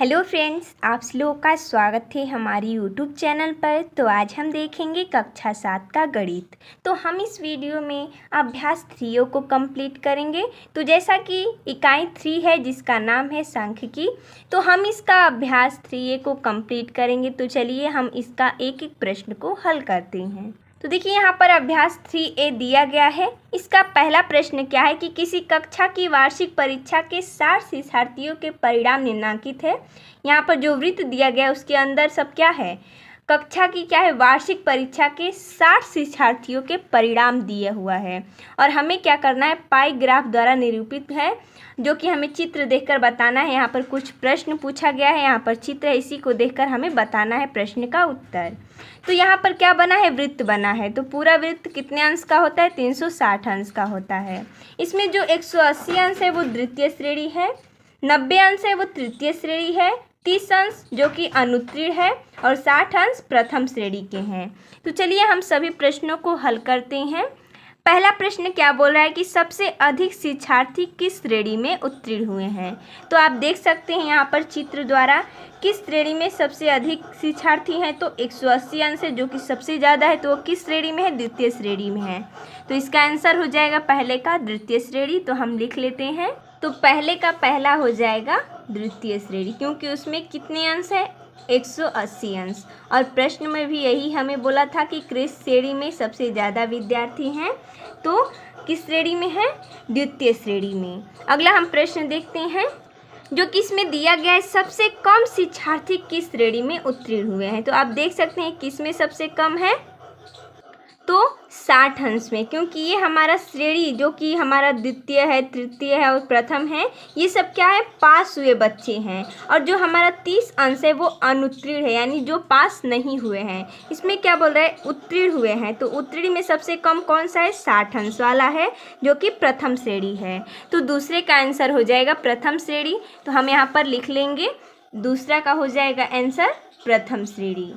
Hello friends, आप लोगों का स्वागत है हमारी यूट्यूब चैनल पर। तो आज हम देखेंगे कक्षा 7 का गणित। तो हम इस वीडियो में अभ्यास 3 को कंप्लीट करेंगे। तो जैसा कि इकाई 3 है जिसका नाम है सांख्यिकी, तो हम इसका अभ्यास 3 को कंप्लीट करेंगे। तो चलिए हम इसका एक एक प्रश्न को हल करते हैं। तो देखिए यहाँ पर अभ्यास 3A दिया गया है। इसका पहला प्रश्न क्या है कि किसी कक्षा की वार्षिक परीक्षा के 60 शिक्षार्थियों के परिणाम निम्नलिखित है। यहाँ पर जो वृत्त दिया गया है उसके अंदर सब क्या है, कक्षा की क्या है, वार्षिक परीक्षा के 60 शिक्षार्थियों के परिणाम दिए हुआ है और हमें क्या करना है, पाई ग्राफ द्वारा निरूपित है, जो कि हमें चित्र देखकर बताना है। यहाँ पर कुछ प्रश्न पूछा गया है, यहाँ पर चित्र है, इसी को देखकर हमें बताना है प्रश्न का उत्तर। तो यहाँ पर क्या बना है, वृत्त बना है। तो पूरा वृत्त कितने अंश का होता है, 360 अंश का होता है। इसमें जो 180 अंश है वो द्वितीय श्रेणी है, 90 अंश है वो तृतीय श्रेणी है, 30 अंश जो कि अनुत्तीर्ण है और 60 अंश प्रथम श्रेणी के हैं। तो चलिए हम सभी प्रश्नों को हल करते हैं। पहला प्रश्न क्या बोल रहा है कि सबसे अधिक शिक्षार्थी किस श्रेणी में उत्तीर्ण हुए हैं। तो आप देख सकते हैं यहाँ पर चित्र द्वारा किस श्रेणी में सबसे अधिक शिक्षार्थी हैं। तो 180 अंश है जो कि सबसे ज़्यादा है, तो वो किस श्रेणी में है, द्वितीय श्रेणी में है। तो इसका आंसर हो जाएगा पहले का द्वितीय श्रेणी। तो हम लिख लेते हैं, तो पहले का पहला हो जाएगा द्वितीय श्रेणी, क्योंकि उसमें कितने अंश है, 180 अंश। और प्रश्न में भी यही हमें बोला था कि किस श्रेणी में सबसे ज़्यादा विद्यार्थी हैं, तो किस श्रेणी में है, द्वितीय श्रेणी में। अगला हम प्रश्न देखते हैं जो कि इसमें दिया गया है, सबसे कम शिक्षार्थी किस श्रेणी में उत्तीर्ण हुए हैं। तो आप देख सकते हैं किस में सबसे कम है, तो 60 अंश में, क्योंकि ये हमारा श्रेणी जो कि हमारा द्वितीय है, तृतीय है और प्रथम है, ये सब क्या है, पास हुए बच्चे हैं। और जो हमारा 30 अंश है वो अनुत्तीर्ण है, यानी जो पास नहीं हुए हैं। इसमें क्या बोल रहा है, उत्तीर्ण हुए हैं। तो उत्तीर्ण में सबसे कम कौन सा है, 60 अंश वाला है, जो कि प्रथम श्रेणी है। तो दूसरे का आंसर हो जाएगा प्रथम श्रेणी। तो हम यहाँ पर लिख लेंगे, दूसरा का हो जाएगा आंसर प्रथम श्रेणी।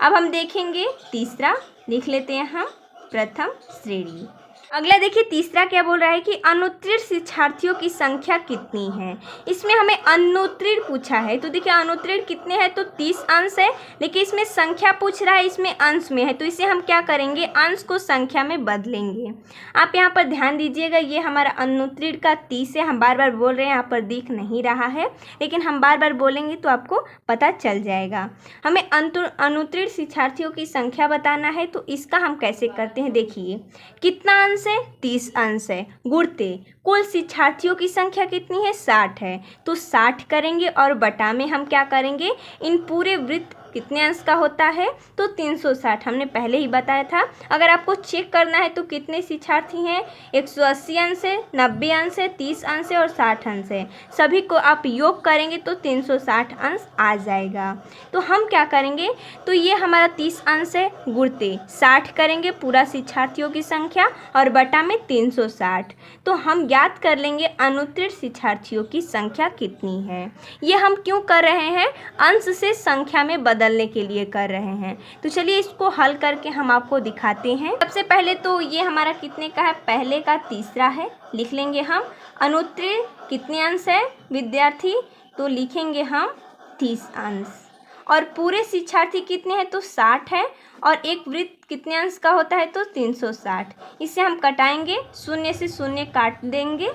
अब हम देखेंगे तीसरा, लिख लेते हैं हम प्रथम श्रेणी। अगला देखिए तीसरा क्या बोल रहा है कि अनुत्तीर्ण शिक्षार्थियों की संख्या कितनी है। इसमें हमें अनुत्तीर्ण पूछा है। तो देखिए अनुत्तीर्ण कितने हैं, तो 30 अंश है, लेकिन इसमें संख्या पूछ रहा है, इसमें अंश में है। तो इसे हम क्या करेंगे, अंश को संख्या में बदलेंगे। आप यहाँ पर ध्यान दीजिएगा, ये हमारा अनुत्तीर्ण का 30 है। हम बार बार बोल रहे हैं, यहाँ पर दिख नहीं रहा है, लेकिन हम बार बार बोलेंगे तो आपको पता चल जाएगा। हमें अनुत्तीर्ण शिक्षार्थियों की संख्या बताना है, तो इसका हम कैसे करते हैं, देखिए कितना अंश है, 30 अंश है, गुणते कुल शिक्षार्थियों की संख्या कितनी है, 60 है। तो 60 करेंगे और बटा में हम क्या करेंगे, इन पूरे वृत्त कितने अंश का होता है, तो 360, हमने पहले ही बताया था। अगर आपको चेक करना है तो कितने शिक्षार्थी हैं, 180 अंश है, 90 अंश है, 30 अंश है और 60 अंश है। सभी को आप योग करेंगे तो 360 अंश आ जाएगा। तो हम क्या करेंगे, तो ये हमारा 30 अंश है, गुणते 60 करेंगे पूरा शिक्षार्थियों की संख्या और बटा में 360। तो हम ज्ञात कर लेंगे अनुत्तीर्ण शिक्षार्थियों की संख्या कितनी है। ये हम क्यों कर रहे हैं, अंश से संख्या में बदलने के लिए कर रहे हैं। तो चलिए इसको हल करके हम आपको दिखाते हैं। सबसे पहले तो ये हमारा कितने का है, पहले का तीसरा है, लिख लेंगे हम। अनुत्तीर्ण कितने अंश है विद्यार्थी, तो लिखेंगे हम 30 अंश। और पूरे शिक्षार्थी कितने हैं, तो 60 है। और एक वृत्त कितने अंश का होता है, तो 360। इसे हम कटाएंगे, शून्य से शून्य काट देंगे।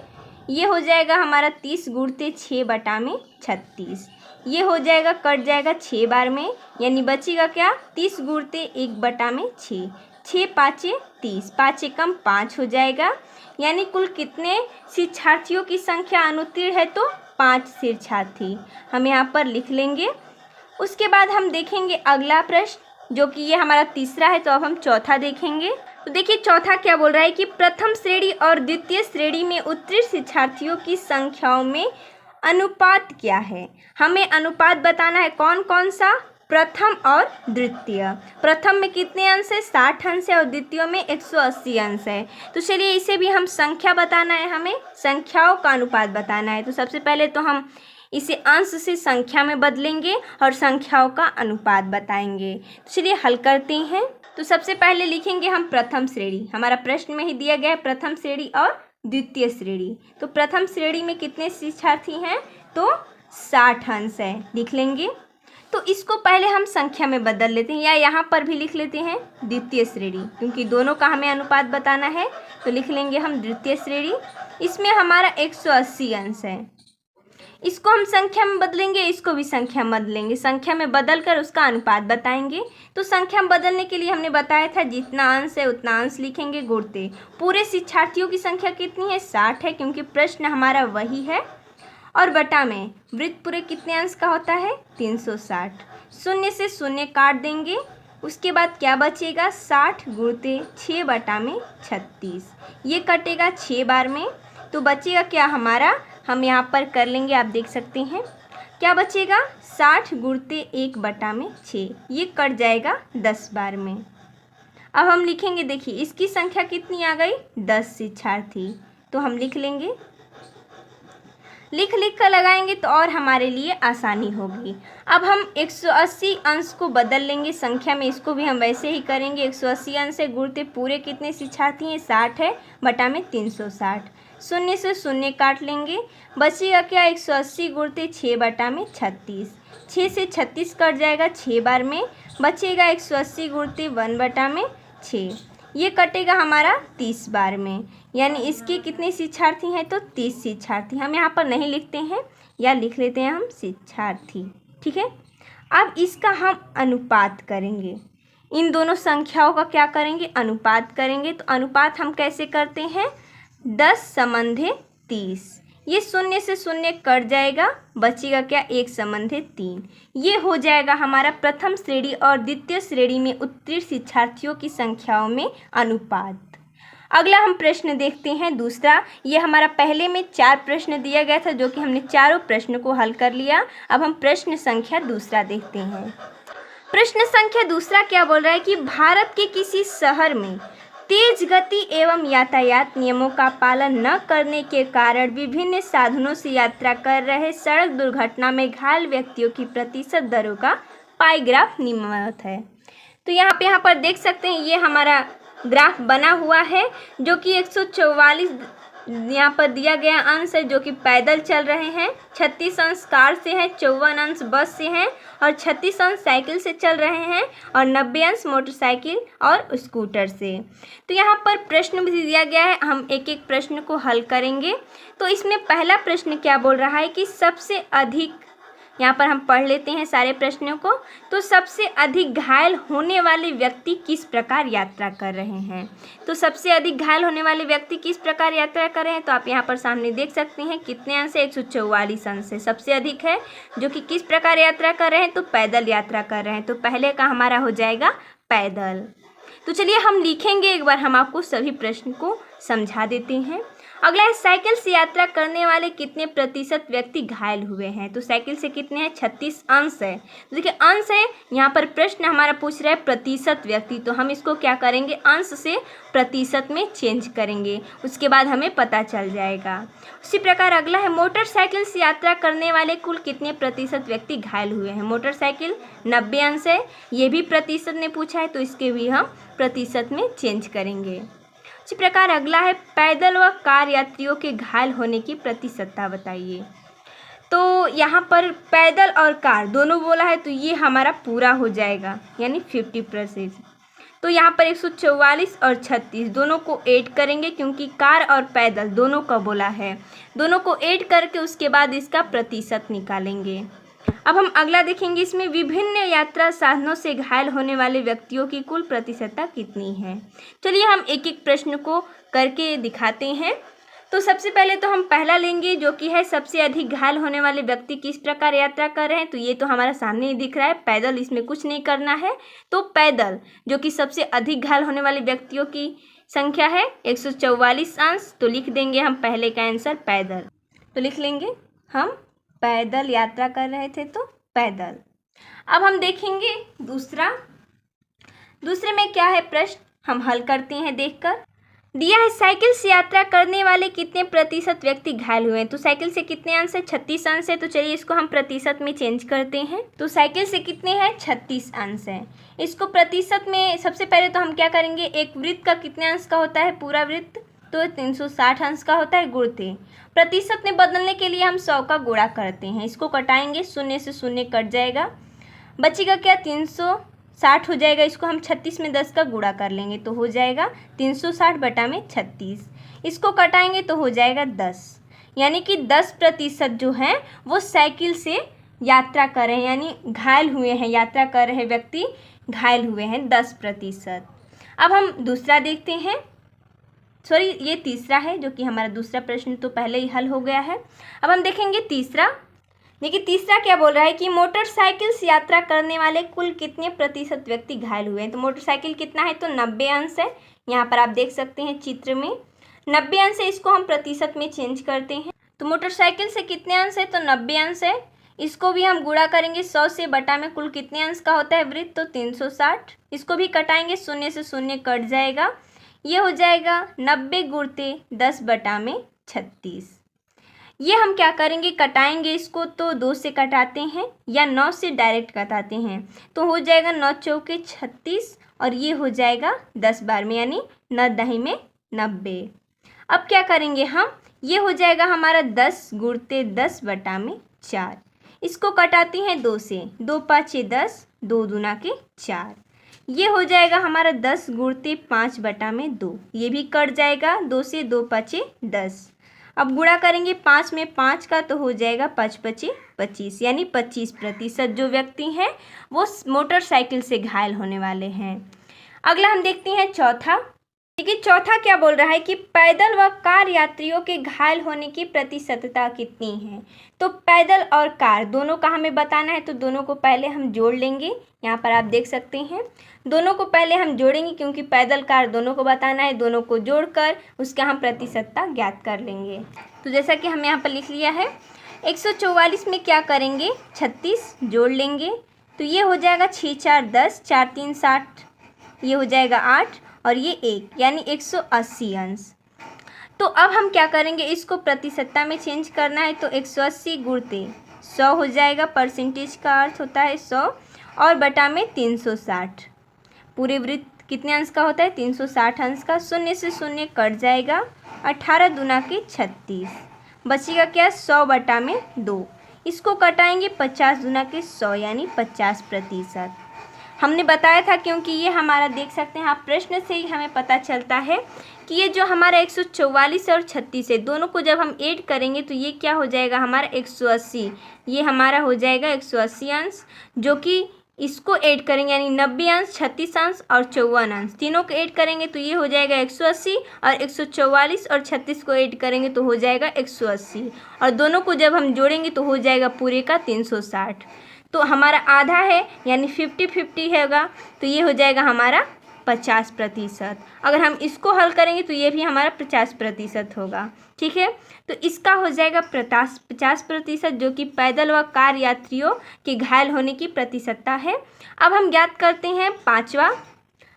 ये हो जाएगा हमारा 30 गुणते 6 बटा में 36। ये हो जाएगा, कट जाएगा 6 बार में, यानी बचेगा क्या, 30 गुणते 1 बटा में 6, 6 पाँचे 30, 5 एकम 5 हो जाएगा। यानी कुल कितने शिक्षार्थियों की संख्या अनुत्तीर्ण है, तो 5 शिक्षार्थी हम यहाँ पर लिख लेंगे। उसके बाद हम देखेंगे अगला प्रश्न, जो कि ये हमारा तीसरा है। तो अब हम चौथा देखेंगे। तो देखिए चौथा क्या बोल रहा है कि प्रथम श्रेणी और द्वितीय श्रेणी में उत्तीर्ण शिक्षार्थियों की संख्याओं में अनुपात क्या है। हमें अनुपात बताना है, कौन कौन सा, प्रथम और द्वितीय। प्रथम में कितने अंश है, 60 अंश है और द्वितीय में 180 अंश है। तो चलिए इसे भी हम संख्या बताना है, हमें संख्याओं का अनुपात बताना है। तो सबसे पहले तो हम इसे अंश से संख्या में बदलेंगे और संख्याओं का अनुपात बताएंगे। तो चलिए हल करते हैं। तो सबसे पहले लिखेंगे हम प्रथम श्रेणी, हमारा प्रश्न में ही दिया गया है प्रथम श्रेणी और द्वितीय श्रेणी। तो प्रथम श्रेणी में कितने शिक्षार्थी हैं, तो 60 अंश है, लिख लेंगे। तो इसको पहले हम संख्या में बदल लेते हैं, या यहाँ पर भी लिख लेते हैं द्वितीय श्रेणी, क्योंकि दोनों का हमें अनुपात बताना है। तो लिख लेंगे हम द्वितीय श्रेणी। इसमें हमारा 180 अंश है, इसको हम संख्या में बदलेंगे, इसको भी संख्या में बदलेंगे, संख्या में बदल कर उसका अनुपात बताएंगे। तो संख्या में बदलने के लिए हमने बताया था जितना अंश है उतना अंश लिखेंगे गुणते। पूरे शिक्षार्थियों की संख्या कितनी है? 60 है, क्योंकि प्रश्न हमारा वही है। और बटा में वृत्त पूरे कितने अंश का होता है? 360। शून्य से शून्य काट देंगे, उसके बाद क्या बचेगा? 60 गुणते 6 बटा में 36। ये कटेगा 6 बार में, तो बचेगा क्या हमारा? हम यहाँ पर कर लेंगे, आप देख सकते हैं क्या बचेगा? 60 गुणते 1 बटा में 6, ये कट जाएगा 10 बार में। अब हम लिखेंगे, देखिए इसकी संख्या कितनी आ गई? 10 शिक्षार्थी। तो हम लिख लेंगे, लिख कर लगाएंगे तो और हमारे लिए आसानी होगी। अब हम 180 अंश को बदल लेंगे संख्या में, इसको भी हम वैसे ही करेंगे। 180 अंश से गुणते पूरे कितने शिक्षार्थी हैं? 60 है, बटा में 360। शून्य से शून्य काट लेंगे, बचेगा क्या? 180 गुणते 6 बटा में 36। 6 से 36 कट जाएगा 6 बार में, बचेगा 180 गुणते 1 बटा में 6, ये कटेगा हमारा 30 बार में। यानी इसके कितने शिक्षार्थी हैं? तो 30 शिक्षार्थी। हम यहाँ पर नहीं लिखते हैं, या लिख लेते हैं हम शिक्षार्थी, ठीक है। अब इसका हम अनुपात करेंगे, इन दोनों संख्याओं का क्या करेंगे? अनुपात करेंगे। तो अनुपात हम कैसे करते हैं? 10 संबंधे 30। ये शून्य से शून्य कट जाएगा, बचेगा क्या? 1 संबंधे 3। ये हो जाएगा हमारा प्रथम श्रेणी और द्वितीय श्रेणी में उत्तीर्ण शिक्षार्थियों की संख्याओं में अनुपात। अगला हम प्रश्न देखते हैं दूसरा। ये हमारा पहले में 4 प्रश्न दिया गया था, जो कि हमने चारों प्रश्न को हल कर लिया। अब हम प्रश्न संख्या दूसरा देखते हैं। प्रश्न संख्या दूसरा क्या बोल रहा है कि भारत के किसी शहर में तेज गति एवं यातायात नियमों का पालन न करने के कारण विभिन्न साधनों से यात्रा कर रहे सड़क दुर्घटना में घायल व्यक्तियों की प्रतिशत दरों का पाई ग्राफ निम्नवत है। तो यहाँ पर देख सकते हैं, ये हमारा ग्राफ बना हुआ है, जो कि 144 यहाँ पर दिया गया अंश है जो कि पैदल चल रहे हैं, 36 अंश कार से हैं, 54 अंश बस से हैं और 36 अंश साइकिल से चल रहे हैं और 90 अंश मोटरसाइकिल और स्कूटर से। तो यहाँ पर प्रश्न भी दिया गया है, हम एक एक प्रश्न को हल करेंगे। तो इसमें पहला प्रश्न क्या बोल रहा है कि सबसे अधिक, यहाँ पर हम पढ़ लेते हैं सारे प्रश्नों को। तो सबसे अधिक घायल होने वाले व्यक्ति किस प्रकार यात्रा कर रहे हैं? तो सबसे अधिक घायल होने वाले व्यक्ति किस प्रकार यात्रा कर रहे हैं? तो आप यहाँ पर सामने देख सकते हैं कितने अंश है? 144 अंश है, सबसे अधिक है, जो कि किस प्रकार यात्रा कर रहे हैं? तो पैदल यात्रा कर रहे हैं। तो पहले का हमारा हो जाएगा पैदल। तो चलिए हम लिखेंगे, एक बार हम आपको सभी प्रश्न को समझा देते हैं। अगला है साइकिल से यात्रा करने वाले कितने प्रतिशत व्यक्ति घायल हुए हैं? तो साइकिल से कितने हैं? 36 अंश है। तो देखिए अंश है, यहाँ पर प्रश्न हमारा पूछ रहा है प्रतिशत व्यक्ति, तो हम इसको क्या करेंगे? अंश से प्रतिशत में चेंज करेंगे, उसके बाद हमें पता चल जाएगा। उसी प्रकार अगला है मोटरसाइकिल से यात्रा करने वाले कुल कितने प्रतिशत व्यक्ति घायल हुए हैं? मोटरसाइकिल 90 अंश है, ये भी प्रतिशत ने पूछा है, तो इसके भी हम प्रतिशत में चेंज करेंगे। इसी प्रकार अगला है पैदल व कार यात्रियों के घायल होने की प्रतिशतता बताइए। तो यहाँ पर पैदल और कार दोनों बोला है, तो ये हमारा पूरा हो जाएगा, यानी 50%। तो यहाँ पर 144 और 36 दोनों को ऐड करेंगे, क्योंकि कार और पैदल दोनों का बोला है, दोनों को ऐड करके उसके बाद इसका प्रतिशत निकालेंगे। अब हम अगला देखेंगे, इसमें विभिन्न यात्रा साधनों से घायल होने वाले व्यक्तियों की कुल प्रतिशतता कितनी है? चलिए हम एक एक प्रश्न को करके दिखाते हैं। तो सबसे पहले तो हम पहला लेंगे, जो कि है सबसे अधिक घायल होने वाले व्यक्ति किस प्रकार यात्रा कर रहे हैं। तो ये तो हमारा सामने ही दिख रहा है, पैदल, इसमें कुछ नहीं करना है। तो पैदल, जो कि सबसे अधिक घायल होने वाले व्यक्तियों की संख्या है 144 अंश, तो लिख देंगे हम पहले का आंसर पैदल। तो लिख लेंगे हम पैदल यात्रा कर रहे थे, तो पैदल। अब हम देखेंगे दूसरे में क्या है प्रश्न, हम हल करते हैं देखकर। दिया है साइकिल से यात्रा करने वाले कितने प्रतिशत व्यक्ति घायल हुए हैं? तो साइकिल से कितने अंश है? 36 अंश है। तो चलिए इसको हम प्रतिशत में चेंज करते हैं। तो साइकिल से कितने हैं? 36 अंश है। इसको प्रतिशत में सबसे पहले तो हम क्या करेंगे, एक वृत्त का कितने अंश का होता है? पूरा वृत्त तो 360 अंश का होता है गुणते। प्रतिशत में बदलने के लिए हम 100 का गुणा करते हैं, इसको कटाएंगे, शून्य से शून्य कट जाएगा, बचेगा क्या 360 हो जाएगा। इसको हम 36 में 10 का गुणा कर लेंगे तो हो जाएगा 360 बटा में 36। इसको कटाएंगे तो हो जाएगा 10, यानी कि 10% जो हैं वो साइकिल से यात्रा कर रहे हैं, यानी घायल हुए हैं, यात्रा कर रहे व्यक्ति घायल हुए हैं 10%। अब हम दूसरा देखते हैं, सॉरी ये तीसरा है, जो कि हमारा दूसरा प्रश्न तो पहले ही हल हो गया है। अब हम देखेंगे तीसरा। देखिए तीसरा क्या बोल रहा है कि मोटरसाइकिल से यात्रा करने वाले कुल कितने प्रतिशत व्यक्ति घायल हुए हैं। तो मोटरसाइकिल कितना है, तो 90 अंश है। यहाँ पर आप देख सकते हैं चित्र में 90 अंश है, इसको हम प्रतिशत में चेंज करते हैं। तो मोटरसाइकिल से कितने अंश है, तो 90 अंश है। इसको भी हम गुणा करेंगे 100 से, बटा में कुल कितने अंश का होता है वृत्त, तो 360। इसको भी कटाएंगे, शून्य से शून्य कट जाएगा, ये हो जाएगा 90 गुणते 10 बटा में 36। ये हम क्या करेंगे, कटाएंगे इसको, तो 2 से कटाते हैं या 9 से डायरेक्ट कटाते हैं, तो हो जाएगा 9 चौके 36 और ये हो जाएगा 10 बार में, यानी 9 दही में 90। अब क्या करेंगे हम, ये हो जाएगा हमारा 10 गुणते 10 बटा में 4। इसको कटाते हैं 2 से, 2 पाँचे 10, 2 दूना के 4। ये हो जाएगा हमारा 10 गुणते 5 बटा में 2, ये भी कट जाएगा, 2 से 2 पाँचे 10। अब गुणा करेंगे 5 में 5 का, तो हो जाएगा 5 पचे 25, यानी 25% जो व्यक्ति हैं वो मोटरसाइकिल से घायल होने वाले हैं। अगला हम देखते हैं चौथा। देखिए चौथा क्या बोल रहा है कि पैदल व कार यात्रियों के घायल होने की प्रतिशतता कितनी है। तो पैदल और कार दोनों का हमें बताना है, तो दोनों को पहले हम जोड़ लेंगे। यहाँ पर आप देख सकते हैं दोनों को पहले हम जोड़ेंगे, क्योंकि पैदल कार दोनों को बताना है। दोनों को जोड़कर उसका हम प्रतिशतता ज्ञात कर लेंगे। तो जैसा कि हम यहाँ पर लिख लिया है, 144 में क्या करेंगे, 36 जोड़ लेंगे, तो ये हो जाएगा 6 4 10, 4 3 60, ये हो जाएगा 8 और ये 1, यानी 180 अंश। तो अब हम क्या करेंगे, इसको प्रतिशतता में चेंज करना है, तो 180 गुणते 100 हो जाएगा। परसेंटेज का अर्थ होता है 100 और बटा में 360। पूरे वृत्त कितने अंश का होता है, 360 अंश का। शून्य से शून्य कट जाएगा, 18 दूना के 36, बचेगा क्या 100 बटा में 2। इसको कटाएंगे 50 दूना के 100, यानी 50%। हमने बताया था, क्योंकि ये हमारा देख सकते हैं आप, प्रश्न से ही हमें पता चलता है कि ये जो हमारा 144 और 36 है, दोनों को जब हम ऐड करेंगे तो ये क्या हो जाएगा हमारा 180। ये हमारा हो जाएगा 180 अंश, जो कि इसको ऐड करेंगे यानी 90 अंश, 36 अंश और 54 अंश, तीनों को ऐड करेंगे तो ये हो जाएगा 180, और 144 और 36 को ऐड करेंगे तो हो जाएगा 180, और दोनों को जब हम जोड़ेंगे तो हो जाएगा पूरे का 360। तो हमारा आधा है, यानी 50-50 होगा, तो ये हो जाएगा हमारा 50%। अगर हम इसको हल करेंगे तो ये भी हमारा 50% होगा। ठीक है, तो इसका हो जाएगा 50%, जो कि पैदल व कार यात्रियों के घायल होने की प्रतिशतता है। अब हम ज्ञात करते हैं पांचवा।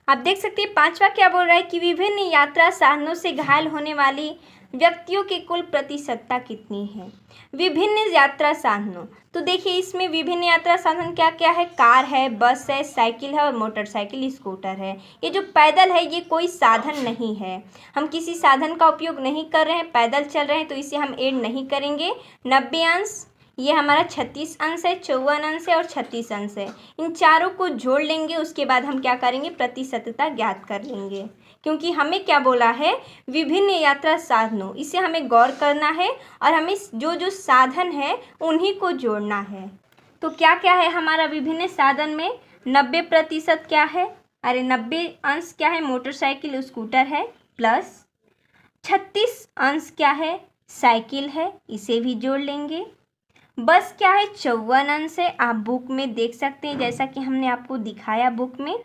आप देख सकते हैं पांचवा क्या बोल रहा है कि विभिन्न यात्रा साधनों से घायल होने वाली व्यक्तियों की कुल प्रतिशतता कितनी है। विभिन्न यात्रा साधनों, तो देखिए इसमें विभिन्न यात्रा साधन क्या क्या है, कार है, बस है, साइकिल है और मोटरसाइकिल स्कूटर है। ये जो पैदल है ये कोई साधन नहीं है, हम किसी साधन का उपयोग नहीं कर रहे हैं, पैदल चल रहे हैं, तो इसे हम ऐड नहीं करेंगे। 90 अंश, ये हमारा 36 अंश है, 54 अंश है और 36 अंश है। इन चारों को जोड़ लेंगे, उसके बाद हम क्या करेंगे, प्रतिशतता ज्ञात कर लेंगे। क्योंकि हमें क्या बोला है, विभिन्न यात्रा साधनों, इसे हमें गौर करना है और हमें जो जो साधन है उन्हीं को जोड़ना है। तो क्या क्या है हमारा विभिन्न साधन में, 90% क्या है, अरे 90 अंश क्या है, मोटरसाइकिल स्कूटर है, प्लस 36 अंश क्या है, साइकिल है, इसे भी जोड़ लेंगे। बस क्या है, 54 अंश है, आप बुक में देख सकते हैं जैसा कि हमने आपको दिखाया बुक में।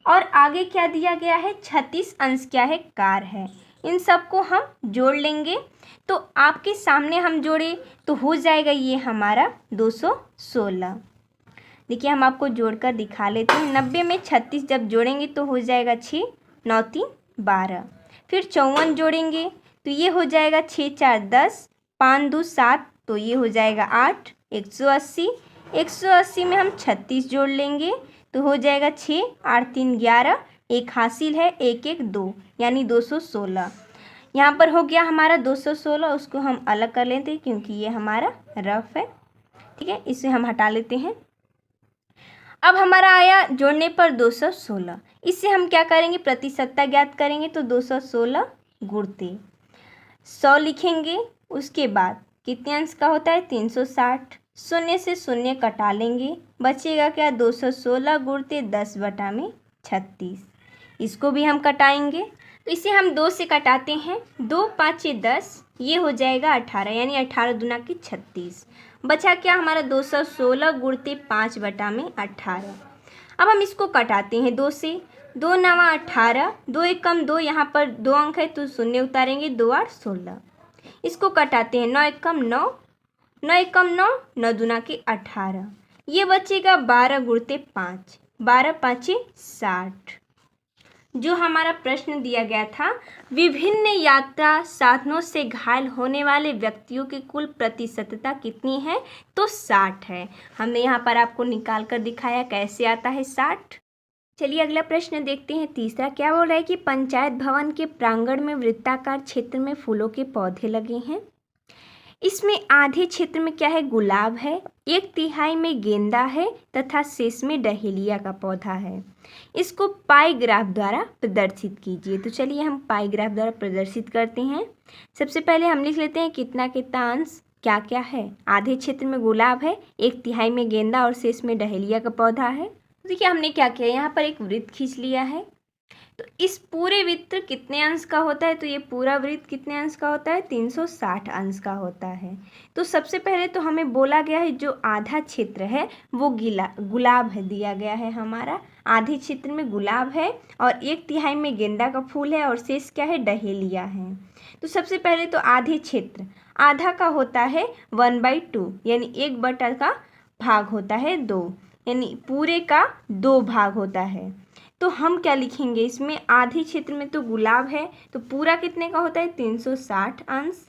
और आगे क्या दिया गया है, 36 अंश क्या है, कार है। इन सबको हम जोड़ लेंगे, तो आपके सामने हम जोड़े तो हो जाएगा ये हमारा 216। देखिए हम आपको जोड़कर दिखा लेते हैं। 90 में 36 जब जोड़ेंगे तो हो जाएगा 6, 9 3 12। फिर 54 जोड़ेंगे तो ये हो जाएगा 6 4 10, 5 2 7, तो ये हो जाएगा 8। 180 में हम 36 जोड़ लेंगे तो हो जाएगा 6, 8 3 11, एक हासिल है, 1 1 2, यानी 216। यहाँ पर हो गया हमारा 216, उसको हम अलग कर लेते हैं क्योंकि ये हमारा रफ है, ठीक है, इसे हम हटा लेते हैं। अब हमारा आया जोड़ने पर 216, इससे हम क्या करेंगे, प्रतिशतता ज्ञात करेंगे। तो 216 गुणते 100 लिखेंगे। उसके बाद कितने अंश का होता है, 360, शून्य से शून्य कटा लेंगे, बचेगा क्या, 216 गुणते 10/36। इसको भी हम कटाएंगे, तो इसे हम 2 से कटाते हैं, 2 5 10, ये हो जाएगा 18, यानी 18 दूना की 36। बचा क्या हमारा, 216 गुणते 5/18। अब हम इसको कटाते हैं 2 से, 2 9 18, 2 1 कम 2, यहाँ पर 2 अंक है तो शून्य उतारेंगे, 2 8 16। इसको कटाते हैं, 9 1 कम 9, 9 1 कम 9, 9 दूना की 18। ये बचेगा 12 गुणते 5, 12 5 60। जो हमारा प्रश्न दिया गया था, विभिन्न यात्रा साधनों से घायल होने वाले व्यक्तियों की कुल प्रतिशतता कितनी है, तो 60 है। हमने यहाँ पर आपको निकाल कर दिखाया कैसे आता है 60। चलिए अगला प्रश्न देखते हैं। तीसरा क्या बोल रहा है कि पंचायत भवन के प्रांगण में वृत्ताकार क्षेत्र में फूलों के पौधे लगे हैं। इसमें आधे क्षेत्र में क्या है, गुलाब है, 1/3 में गेंदा है तथा शेष में डहेलिया का पौधा है। इसको पाई ग्राफ द्वारा प्रदर्शित कीजिए। तो चलिए हम पाई ग्राफ द्वारा प्रदर्शित करते हैं। सबसे पहले हम लिख लेते हैं कितना कितना अंश क्या क्या है। आधे क्षेत्र में गुलाब है, 1/3 में गेंदा और शेष में डहेलिया का पौधा है। तो देखिए हमने क्या किया, यहाँ पर एक वृत्त खींच लिया है। तो इस पूरे वृत्त कितने अंश का होता है, तो ये पूरा वृत्त कितने अंश का होता है, 360 अंश का होता है। तो सबसे पहले तो हमें बोला गया है जो आधा क्षेत्र है वो गुलाब है, दिया गया है हमारा आधे क्षेत्र में गुलाब है और 1/3 में गेंदा का फूल है और शेष क्या है, डहेलिया है। तो सबसे पहले तो आधे क्षेत्र, आधा का होता है 1/2, यानी 1 का भाग होता है 2, यानी पूरे का 2 भाग होता है। तो हम क्या लिखेंगे इसमें, आधे क्षेत्र में तो गुलाब है तो पूरा कितने का होता है, 360 अंश,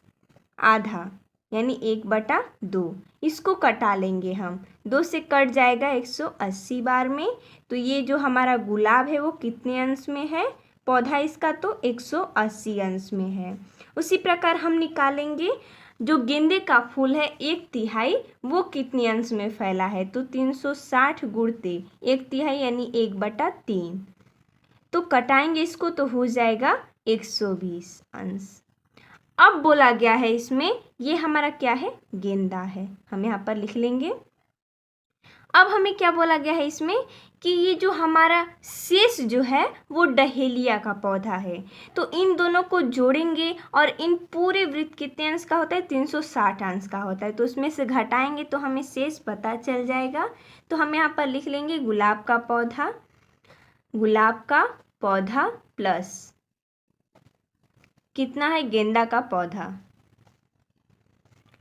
आधा यानी 1/2। इसको कटा लेंगे हम, 2 से कट जाएगा 180 बार में। तो ये जो हमारा गुलाब है वो कितने अंश में है, पौधा इसका तो 180 अंश में है। उसी प्रकार हम निकालेंगे जो गेंदे का फूल है 1/3 वो कितने अंश में फैला है, तो 360 गुणते 1/3 यानी 1/3। तो कटाएंगे इसको तो हो जाएगा 120 अंश। अब बोला गया है इसमें ये हमारा क्या है, गेंदा है, हम यहाँ पर लिख लेंगे। अब हमें क्या बोला गया है इसमें कि ये जो हमारा शेष जो है वो डहेलिया का पौधा है। तो इन दोनों को जोड़ेंगे और इन पूरे वृत्त कितने अंश का होता है, 360 अंश का होता है। तो उसमें से घटाएंगे तो हमें शेष पता चल जाएगा। तो हम यहाँ पर लिख लेंगे गुलाब का पौधा प्लस कितना है, गेंदा का पौधा,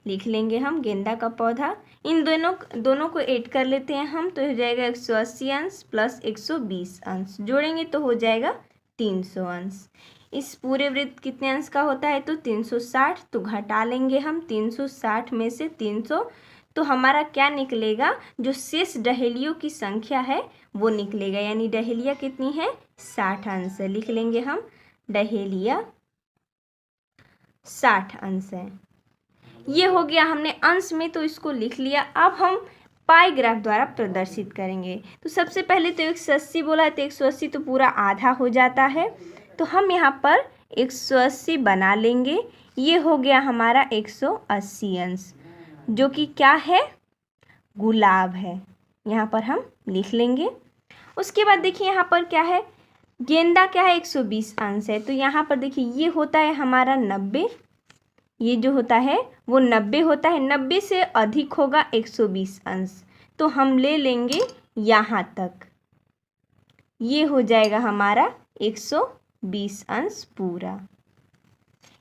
लिख लेंगे हम गेंदा का पौधा। इन दोनों को ऐड कर लेते हैं हम, तो हो जाएगा 180 अंश प्लस 120 अंश, जोड़ेंगे तो हो जाएगा 300 अंश। इस पूरे वृत्त कितने अंश का होता है, तो 360। तो घटा लेंगे हम 360 में से 300, तो हमारा क्या निकलेगा, जो शेष डहेलियों की संख्या है वो निकलेगा, यानी डहेलिया कितनी है, 60 अंश है। लिख लेंगे हम डहेलिया 60 अंश है। ये हो गया हमने अंश में, तो इसको लिख लिया। अब हम पाई ग्राफ द्वारा प्रदर्शित करेंगे। तो सबसे पहले तो 180 बोला है तो 180 तो पूरा आधा हो जाता है, तो हम यहाँ पर 180 बना लेंगे। ये हो गया हमारा 180 अंश, जो कि क्या है, गुलाब है, यहाँ पर हम लिख लेंगे। उसके बाद देखिए यहाँ पर क्या है, गेंदा क्या है, 120 अंश है। तो यहाँ पर देखिए ये होता है हमारा 90, ये जो होता है वो 90 होता है, 90 से अधिक होगा 120 अंश, तो हम ले लेंगे यहाँ तक, ये हो जाएगा हमारा 120 अंश पूरा।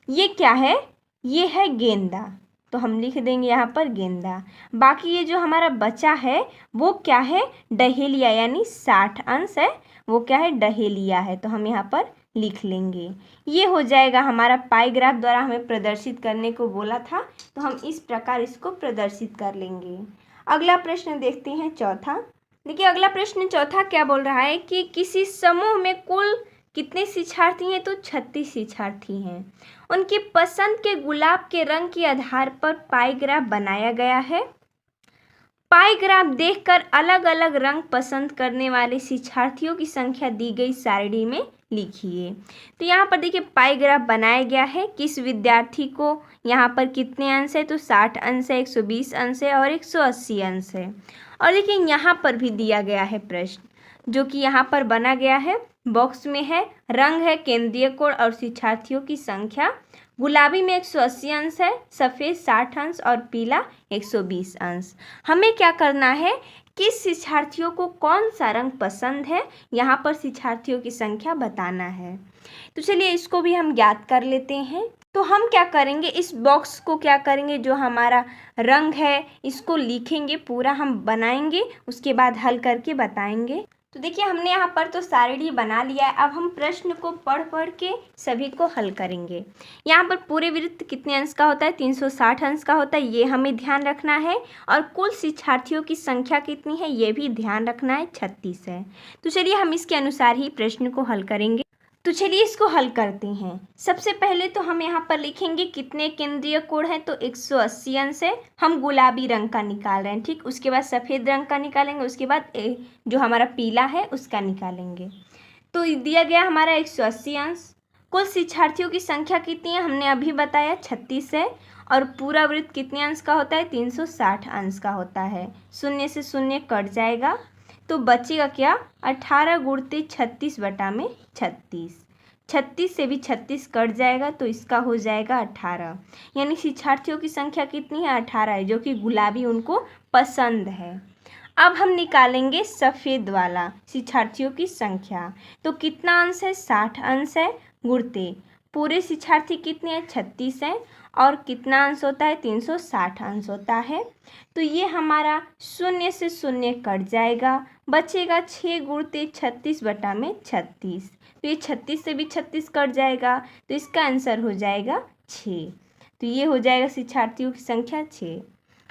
ये क्या है, ये है गेंदा, तो हम लिख देंगे यहाँ पर गेंदा। बाकी ये जो हमारा बचा है वो क्या है, डहेलिया, यानी 60 अंश है, वो क्या है, डहेलिया है, तो हम यहाँ पर लिख लेंगे। ये हो जाएगा हमारा पाई ग्राफ द्वारा हमें प्रदर्शित करने को बोला था, तो हम इस प्रकार इसको प्रदर्शित कर लेंगे। अगला प्रश्न देखते हैं चौथा। देखिए अगला प्रश्न चौथा क्या बोल रहा है कि किसी समूह में कुल कितने शिक्षार्थी हैं? तो 36 शिक्षार्थी हैं। उनकी पसंद के गुलाब के रंग के आधार पर पाई ग्राफ बनाया गया है। पाई ग्राफ देखकर अलग अलग रंग पसंद करने वाले शिक्षार्थियों की संख्या दी गई सारणी में लिखिए। तो यहाँ पर देखिए पाई ग्राफ बनाया गया है। किस विद्यार्थी को यहाँ पर कितने अंश है? तो 60 अंश है, 120 अंश है और 180 अंश है। और देखिए यहाँ पर भी दिया गया है प्रश्न, जो कि यहाँ पर बना गया है, बॉक्स में है, रंग है, केंद्रीय कोण और शिक्षार्थियों की संख्या। गुलाबी में 180 अंश है, सफ़ेद 60 अंश और पीला 120 अंश। हमें क्या करना है? किस शिक्षार्थियों को कौन सा रंग पसंद है, यहाँ पर शिक्षार्थियों की संख्या बताना है। तो चलिए इसको भी हम ज्ञात कर लेते हैं। तो हम क्या करेंगे, इस बॉक्स को क्या करेंगे, जो हमारा रंग है इसको लिखेंगे, पूरा हम बनाएंगे, उसके बाद हल करके बताएंगे। तो देखिए हमने यहाँ पर तो सारणी बना लिया है। अब हम प्रश्न को पढ़ पढ़ के सभी को हल करेंगे। यहाँ पर पूरे वृत्त कितने अंश का होता है? 360 अंश का होता है, ये हमें ध्यान रखना है। और कुल शिक्षार्थियों की संख्या कितनी है ये भी ध्यान रखना है, 36 है। तो चलिए हम इसके अनुसार ही प्रश्न को हल करेंगे। तो चलिए इसको हल करते हैं। सबसे पहले तो हम यहाँ पर लिखेंगे कितने केंद्रीय कोण हैं? तो 180 अंश है। हम गुलाबी रंग का निकाल रहे हैं, ठीक। उसके बाद सफ़ेद रंग का निकालेंगे, उसके बाद जो हमारा पीला है उसका निकालेंगे। तो दिया गया हमारा 180 अंश। कुल शिक्षार्थियों की संख्या कितनी है? हमने अभी बताया 36 है। और पूरा वृत्त कितने अंश का होता है? 360 अंश का होता है। शून्य से शून्य कट जाएगा तो बचेगा क्या? 18 गुणते 36 बटा में 36। 36 से भी 36 कट जाएगा तो इसका हो जाएगा 18। यानी शिक्षार्थियों की संख्या कितनी है? 18 है, जो कि गुलाबी उनको पसंद है। अब हम निकालेंगे सफ़ेद वाला शिक्षार्थियों की संख्या। तो कितना अंश है? 60 अंश है। गुणते पूरे शिक्षार्थी कितने हैं? 36 हैं। और कितना अंश होता है? 360 अंश होता है। तो ये हमारा शून्य से शून्य कट जाएगा, बचेगा 6 गुणते 36 बटा में 36। तो ये 36 से भी 36 कट जाएगा तो इसका आंसर हो जाएगा 6। तो ये हो जाएगा शिक्षार्थियों की संख्या 6।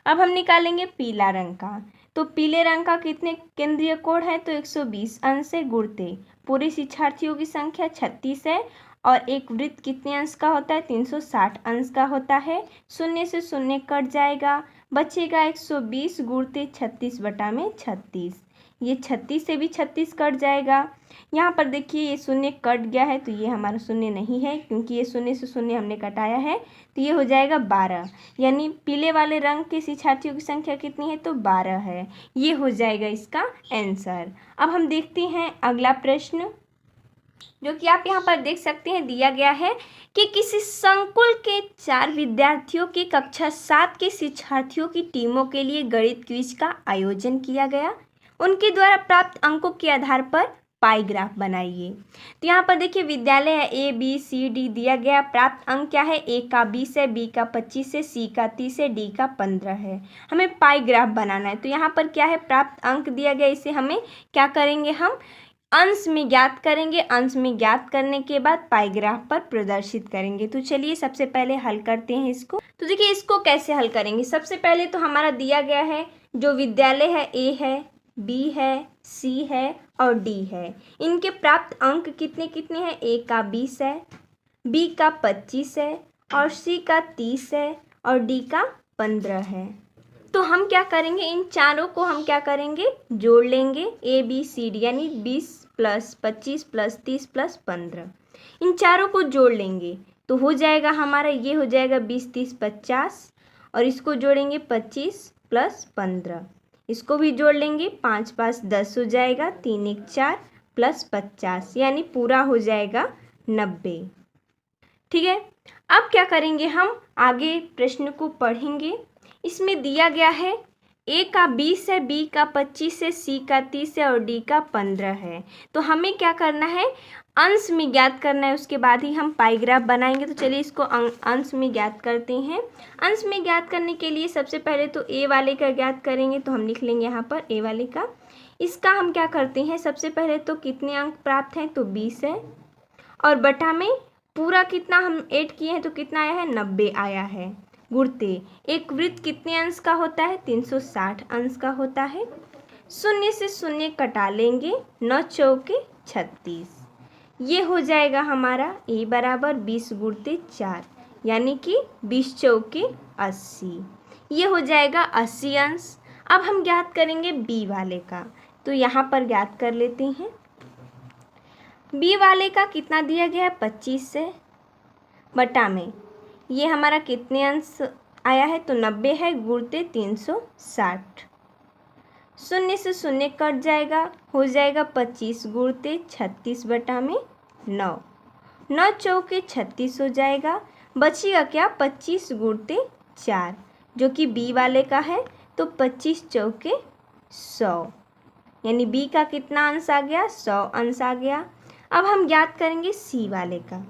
अब हम निकालेंगे पीला रंग का। तो पीले रंग का कितने केंद्रीय कोण है? तो 120 अंश से गुणते पूरे शिक्षार्थियों की संख्या 36 है। और एक वृत्त कितने अंश का होता है? 360 अंश का होता है। शून्य से शून्य कट जाएगा, बचेगा 120 गुणते 36 बटा में 36। ये 36 से भी 36 कट जाएगा। यहाँ पर देखिए ये शून्य कट गया है, तो ये हमारा शून्य नहीं है, क्योंकि ये शून्य से शून्य हमने कटाया है। तो ये हो जाएगा 12। यानी पीले वाले रंग के शिक्षार्थियों की संख्या कितनी है? तो 12 है। ये हो जाएगा इसका आंसर। अब हम देखते हैं अगला प्रश्न, जो कि आप यहाँ पर देख सकते हैं। दिया गया है कि किसी संकुल के 4 विद्यार्थियों की कक्षा 7 के शिक्षार्थियों की टीमों के लिए गणित क्विज का आयोजन किया गया। उनके द्वारा प्राप्त अंकों के आधार पर पाई ग्राफ बनाइए। तो यहाँ पर देखिए विद्यालय है A B C D दिया गया। प्राप्त अंक क्या है? A का 20 है, B का 25 है, C का 30 है, D का 15 है। हमें पाई ग्राफ बनाना है। तो यहाँ पर क्या है? प्राप्त अंक दिया गया, इसे हमें क्या करेंगे? हम अंश में ज्ञात करेंगे। अंश में ज्ञात करने के बाद पाई ग्राफ पर प्रदर्शित करेंगे। तो चलिए सबसे पहले हल करते हैं इसको। तो देखिए इसको कैसे हल करेंगे। सबसे पहले तो हमारा दिया गया है जो विद्यालय है A है, B है, C है और D है। इनके प्राप्त अंक कितने कितने हैं? A का 20 है, B का 25 है और C का 30 है और D का 15 है। तो हम क्या करेंगे? इन चारों को हम क्या करेंगे? जोड़ लेंगे। A B C D यानी 20 प्लस 25 प्लस 30 प्लस 15, इन चारों को जोड़ लेंगे तो हो जाएगा हमारा, ये हो जाएगा 20 30 50 और इसको जोड़ेंगे 25 प्लस 15, इसको भी जोड़ लेंगे। 5 5 10 हो जाएगा, 3 1 4 प्लस 50 यानी पूरा हो जाएगा 90। ठीक है, अब क्या करेंगे? हम आगे प्रश्न को पढ़ेंगे। इसमें दिया गया है A का 20 है, B का 25 है, C का 30 है और D का 15 है। तो हमें क्या करना है? अंश में ज्ञात करना है, उसके बाद ही हम पाई ग्राफ बनाएंगे। तो चलिए इसको अंश में ज्ञात करते हैं। अंश में ज्ञात करने के लिए सबसे पहले तो A वाले का ज्ञात करेंगे। तो हम लिख लेंगे यहाँ पर A वाले का। इसका हम क्या करते हैं? सबसे पहले तो कितने अंक प्राप्त हैं? तो 20 है और बटा में पूरा कितना हम ऐड किए हैं तो कितना आया है? 90 आया है। गुणते एक वृत्त कितने अंश का होता है? 360 अंश का होता है। शून्य से शून्य कटा लेंगे, 9 चौके 36। ये हो जाएगा हमारा ए बराबर 20 गुणते 4, यानी कि 20 चौके 80। ये हो जाएगा 80 अंश। अब हम ज्ञात करेंगे बी वाले का, तो यहाँ पर ज्ञात कर लेते हैं। बी वाले का कितना दिया गया है, 25 से बटा में ये हमारा कितने अंश आया है, तो 90 है गुणते 360। शून्य से शून्य कट जाएगा, हो जाएगा 25 गुणते 36 बटा में 9। 9 चौके 36 हो जाएगा, बचेगा क्या, 25 गुणते 4, जो कि बी वाले का है। तो 25 चौके 100, यानी बी का कितना अंश आ गया, 100 अंश आ गया। अब हम ज्ञात करेंगे सी वाले का।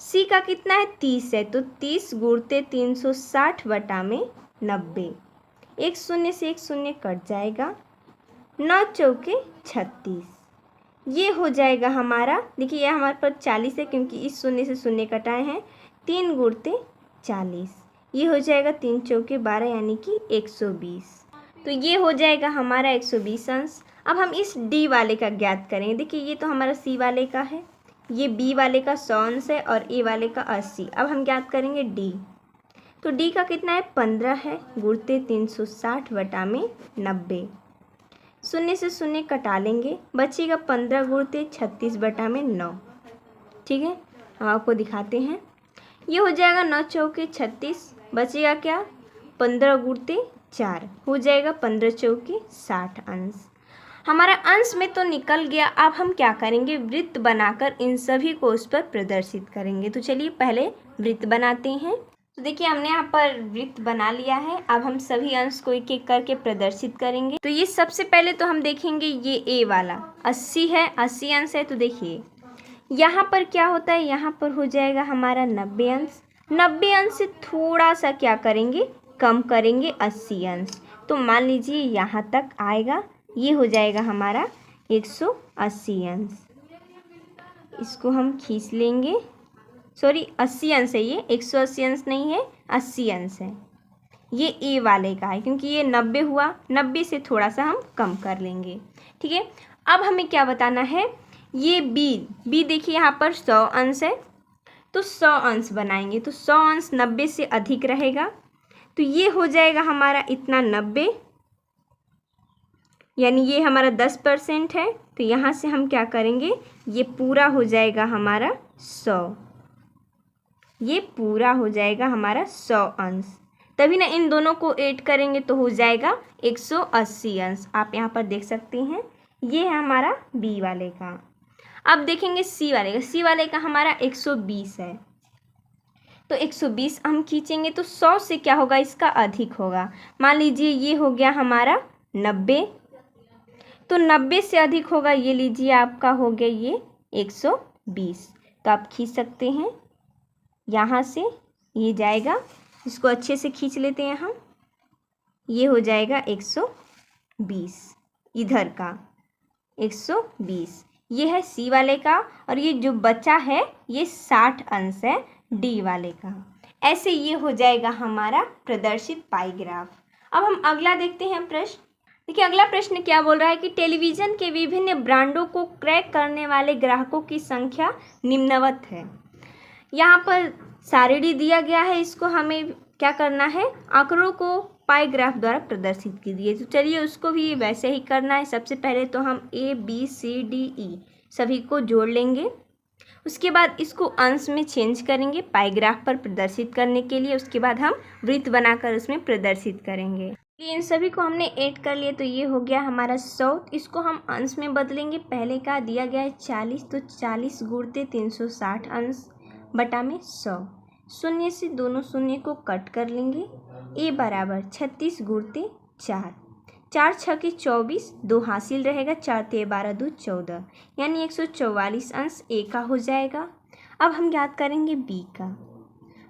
सी का कितना है, 30 है, तो 30 गुणते 360 बटा में 90। एक शून्य से एक शून्य कट जाएगा, 9 चौके 36। ये हो जाएगा हमारा, देखिए यह हमारे पर 40 है क्योंकि इस शून्य से शून्य कटाए हैं। 3 गुणते 40, ये हो जाएगा 3 चौके 12, यानी कि 120। तो ये हो जाएगा हमारा 120 अंश। अब हम इस डी वाले का ज्ञात करेंगे। देखिए ये तो हमारा सी वाले का है, ये बी वाले का 100 अंश है और ए वाले का 80। अब हम ज्ञात करेंगे डी, तो डी का कितना है, 15 है गुणते 360 बटा में 90। शून्य से शून्य कटा लेंगे, बचेगा 15 गुणते 36 बटा में 9। ठीक है, हम आपको दिखाते हैं। ये हो जाएगा 9 चौके 36, बचेगा क्या, 15 गुणते 4, हो जाएगा 15 चौके 60 अंश। हमारा अंश में तो निकल गया। अब हम क्या करेंगे, वृत्त बनाकर इन सभी को उस पर प्रदर्शित करेंगे। तो चलिए पहले वृत्त बनाते हैं। तो देखिए हमने यहाँ पर वृत्त बना लिया है। अब हम सभी अंश को एक एक करके प्रदर्शित करेंगे। तो ये सबसे पहले तो हम देखेंगे ये ए वाला 80 है, 80 अंश है। तो देखिए यहाँ पर क्या होता है, यहाँ पर हो जाएगा हमारा 90 अंश। 90 अंश से थोड़ा सा क्या करेंगे, कम करेंगे, 80 अंश। तो मान लीजिए यहाँ तक आएगा, ये हो जाएगा हमारा 180 अंश। इसको हम खींच लेंगे, सॉरी 80 अंश है, ये 180 अंश नहीं है, 80 अंश है। ये ए वाले का है क्योंकि ये 90 हुआ, 90 से थोड़ा सा हम कम कर लेंगे। ठीक है, अब हमें क्या बताना है, ये बी देखिए यहाँ पर 100 अंश है, तो 100 अंश बनाएंगे। तो 100 अंश 90 से अधिक रहेगा, तो ये हो जाएगा हमारा इतना 90, यानी ये हमारा 10% है। तो यहाँ से हम क्या करेंगे, ये पूरा हो जाएगा हमारा 100, ये पूरा हो जाएगा हमारा 100 अंश। तभी ना इन दोनों को ऐड करेंगे तो हो जाएगा 180 अंश। आप यहाँ पर देख सकते हैं, ये है हमारा बी वाले का। अब देखेंगे सी वाले का। सी वाले का हमारा 120 है, तो 120 हम खींचेंगे तो 100 से क्या होगा, इसका अधिक होगा। मान लीजिए ये हो गया हमारा 90, तो 90 से अधिक होगा, ये लीजिए आपका हो गया ये 120। तो आप खींच सकते हैं, यहाँ से ये जाएगा, इसको अच्छे से खींच लेते हैं हम, ये हो जाएगा 120, इधर का 120, ये है सी वाले का। और ये जो बचा है ये 60 अंश है डी वाले का। ऐसे ये हो जाएगा हमारा प्रदर्शित पाई ग्राफ। अब हम अगला देखते हैं प्रश्न। देखिए अगला प्रश्न क्या बोल रहा है कि टेलीविज़न के विभिन्न ब्रांडों को क्रय करने वाले ग्राहकों की संख्या निम्नवत है। यहाँ पर सारणी दिया गया है, इसको हमें क्या करना है, आंकड़ों को पाई ग्राफ द्वारा प्रदर्शित कीजिए। तो चलिए उसको भी वैसे ही करना है। सबसे पहले तो हम A B C D E सभी को जोड़ लेंगे, उसके बाद इसको अंश में चेंज करेंगे पाई ग्राफ पर प्रदर्शित करने के लिए। उसके बाद हम वृत्त बनाकर उसमें प्रदर्शित करेंगे। इन सभी को हमने ऐड कर लिया, तो ये हो गया हमारा 100। इसको हम अंश में बदलेंगे। पहले का दिया गया है 40, तो 40 गुणते 360 अंश बटा में 100। शून्य से दोनों शून्य को कट कर लेंगे। ए बराबर 36 गुणते 4, 4 छके 24, 2 हासिल रहेगा, 4 ते 12 2 14, यानी 144 अंश ए का हो जाएगा। अब हम ज्ञात करेंगे बी का।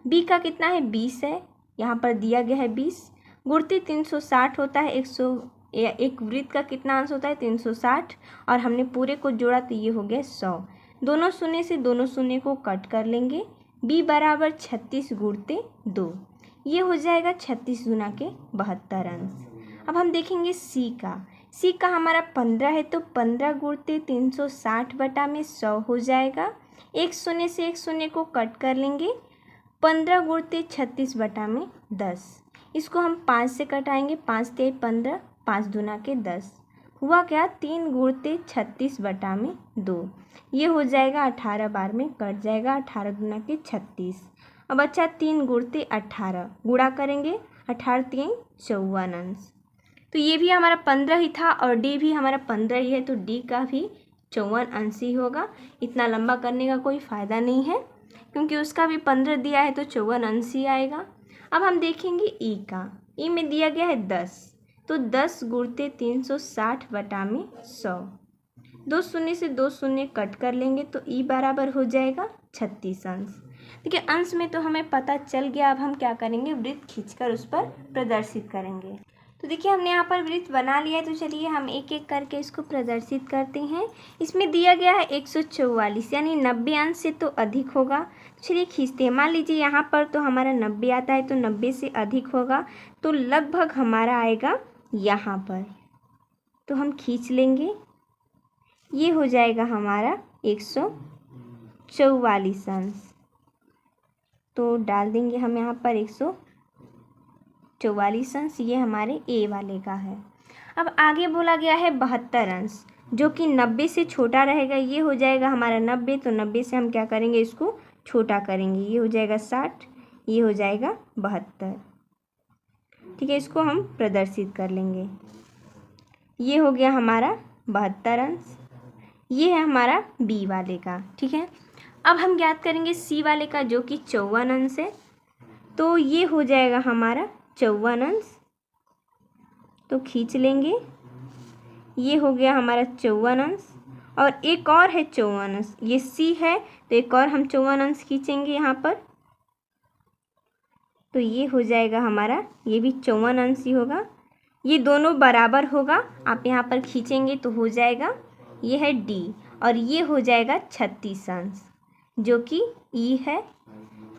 बी का कितना है, 20 है, यहाँ पर दिया गया है 20 गुणते 360 होता है। 1 वृत्त का कितना अंश होता है, 360, और हमने पूरे को जोड़ा तो ये हो गया 100। दोनों शून्य से दोनों शून्य को कट कर लेंगे। बी बराबर 36 गुणते 2, ये हो जाएगा 36 गुना के 72 अंश। अब हम देखेंगे सी का। सी का हमारा 15 है तो 15 गुणते 360 बटा में 100 हो जाएगा। एक शून्य से एक शून्य को कट कर लेंगे। 15 गुणते 36 बटा में 10। इसको हम 5 से कटाएंगे। 5 ते 15, 5 दूना के 10। हुआ क्या, 3 गुणते 36 बटा में 2। ये हो जाएगा 18 बार में कट जाएगा। 18 दूना के 36। अब अच्छा 3 गुणते 18 गुणा करेंगे। 18 3 54 अंश। तो ये भी हमारा 15 ही था और डी भी हमारा 15 ही है, तो डी का भी 54 अंश ही होगा। इतना लंबा करने का कोई फ़ायदा नहीं है क्योंकि उसका भी 15 दिया है तो 54 अंश ही आएगा। अब हम देखेंगे ई का। ई में दिया गया है 10, तो 10 गुणते 360 बटा में 100। 2 शून्य से 2 शून्य कट कर लेंगे तो ई बराबर हो जाएगा 36 अंश। देखिए अंश में तो हमें पता चल गया। अब हम क्या करेंगे, वृत्त खींचकर उस पर प्रदर्शित करेंगे। तो देखिए हमने यहाँ पर वृत्त बना लिया है, तो चलिए हम एक एक करके इसको प्रदर्शित करते हैं। इसमें दिया गया है 144 यानी 90 अंश से तो अधिक होगा। चलिए खींचते हैं। मान लीजिए यहाँ पर तो हमारा 90 आता है तो 90 से अधिक होगा, तो लगभग हमारा आएगा यहाँ पर। तो हम खींच लेंगे। ये हो जाएगा हमारा 144 अंश। तो डाल देंगे हम यहाँ पर 144 अंश। ये हमारे ए वाले का है। अब आगे बोला गया है 72 अंश, जो कि 90 से छोटा रहेगा। ये हो जाएगा हमारा 90, तो 90 से हम क्या करेंगे, इसको छोटा करेंगे। ये हो जाएगा 60, ये हो जाएगा 72। ठीक है, इसको हम प्रदर्शित कर लेंगे। ये हो गया हमारा 72 अंश। ये है हमारा बी वाले का। ठीक है, अब हम ज्ञात करेंगे सी वाले का, जो कि 54 अंश है। तो ये हो जाएगा हमारा 54 अंश। तो खींच लेंगे। ये हो गया हमारा 54 अंश और एक और है 54 अंश। ये सी है तो एक और हम 54 अंश खींचेंगे यहाँ पर। तो ये हो जाएगा हमारा, ये भी 54 अंश ही होगा। ये दोनों बराबर होगा, आप यहाँ पर खींचेंगे तो हो जाएगा। ये है डी और ये हो जाएगा 36 अंश, जो कि ई है।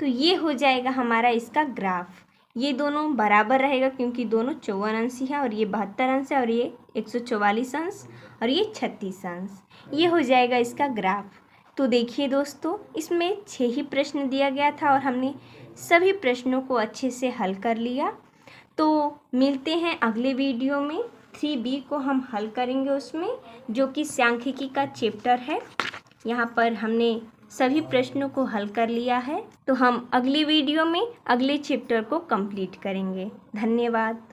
तो ये हो जाएगा हमारा इसका ग्राफ। ये दोनों बराबर रहेगा क्योंकि दोनों 54 अंश ही है और ये 72 अंश है और ये 144 अंश और ये 36 अंश। ये हो जाएगा इसका ग्राफ। तो देखिए दोस्तों, इसमें 6 ही प्रश्न दिया गया था और हमने सभी प्रश्नों को अच्छे से हल कर लिया। तो मिलते हैं अगले वीडियो में। 3B को हम हल करेंगे उसमें, जो कि सांख्यिकी का चैप्टर है। यहाँ पर हमने सभी प्रश्नों को हल कर लिया है। तो हम अगली वीडियो में अगले चैप्टर को कंप्लीट करेंगे। धन्यवाद।